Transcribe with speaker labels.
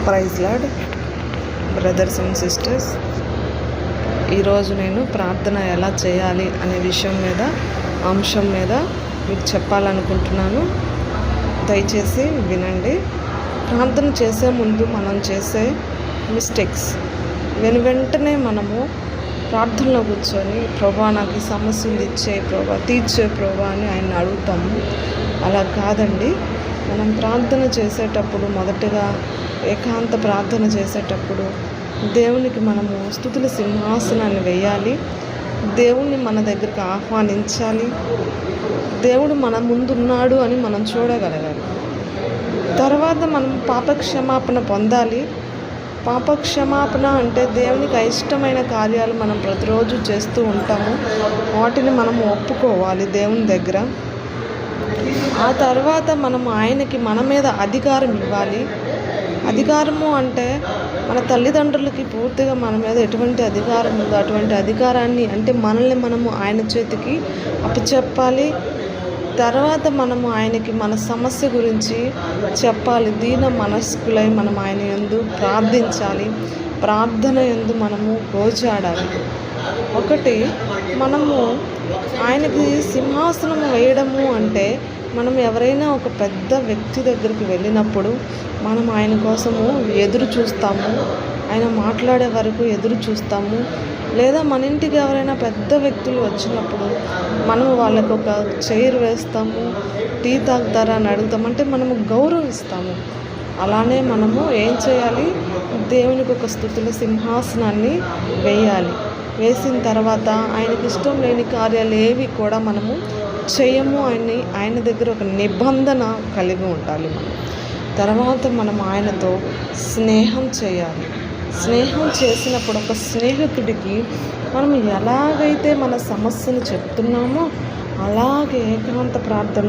Speaker 1: Praise Lord brothers and sisters. ఈరోజు నేను ప్రార్థన ఎలా చేయాలి అనే అంశం మీద మీకు చెప్పాలనుకుంటున్నాను. దయచేసి వినండి. ప్రార్థన చేసే ముందు మనం చేసే మిస్టేక్స్ వెంటనే మనము ప్రార్థనలో కూర్చొని ప్రభా నాకు ఈ సమస్యలు ఇచ్చే ప్రభా తీర్చే ప్రభా అని ఆయన అడుగుతాము. అలా కాదండి. మనం ప్రార్థన చేసేటప్పుడు మొదటగా ఏకాంత ప్రార్థన చేసేటప్పుడు దేవునికి మనము స్తుతుల సింహాసనాన్ని వేయాలి. దేవుణ్ణి మన దగ్గరికి ఆహ్వానించాలి. దేవుడు మన ముందున్నాడు అని మనం చూడగలగాలి. తర్వాత మనం పాపక్షమాపణ పొందాలి. పాపక్షమాపణ అంటే దేవునికి అయిష్టమైన కార్యాలు మనం ప్రతిరోజు చేస్తూ ఉంటాము. వాటిని మనం ఒప్పుకోవాలి దేవుని దగ్గర. ఆ తర్వాత మనం ఆయనకి మన మీద అధికారం ఇవ్వాలి. అధికారము అంటే మన తల్లిదండ్రులకి పూర్తిగా మన మీద ఎటువంటి అధికారం ఉందో అటువంటి అధికారాన్ని అంటే మనల్ని మనము ఆయన చేతికి అప్పచెప్పాలి. తర్వాత మనము ఆయనకి మన సమస్య గురించి చెప్పాలి. దీన మనస్కులై మనం ఆయన యందు ప్రార్థించాలి. ప్రార్థన యందు మనము గోజాడాలి. ఒకటి, మనము ఆయనకి సింహాసనం వేయడము అంటే మనం ఎవరైనా ఒక పెద్ద వ్యక్తి దగ్గరికి వెళ్ళినప్పుడు మనం ఆయన కోసము ఎదురు చూస్తాము. ఆయన మాట్లాడే వరకు ఎదురు చూస్తాము. లేదా మన ఇంటికి ఎవరైనా పెద్ద వ్యక్తులు వచ్చినప్పుడు మనము వాళ్ళకు ఒక చైర్ వేస్తాము. టీ తాగుతారా అని అడుగుతాము. అంటే మనము గౌరవిస్తాము. అలానే మనము ఏం చేయాలి? దేవునికి ఒక స్తుతుల సింహాసనాన్ని వేయాలి. వేసిన తర్వాత ఆయనకి ఇష్టం లేని కార్యాలు ఏవి కూడా మనము చేయము. ఆయన దగ్గర ఒక నిబంధన కలిగి ఉండాలి. తర్వాత మనం ఆయనతో స్నేహం చేయాలి. స్నేహం చేసినప్పుడు ఒక స్నేహితుడికి మనం ఎలాగైతే మన సమస్యను చెప్తున్నామో అలాగే ఏకాంత ప్రార్థన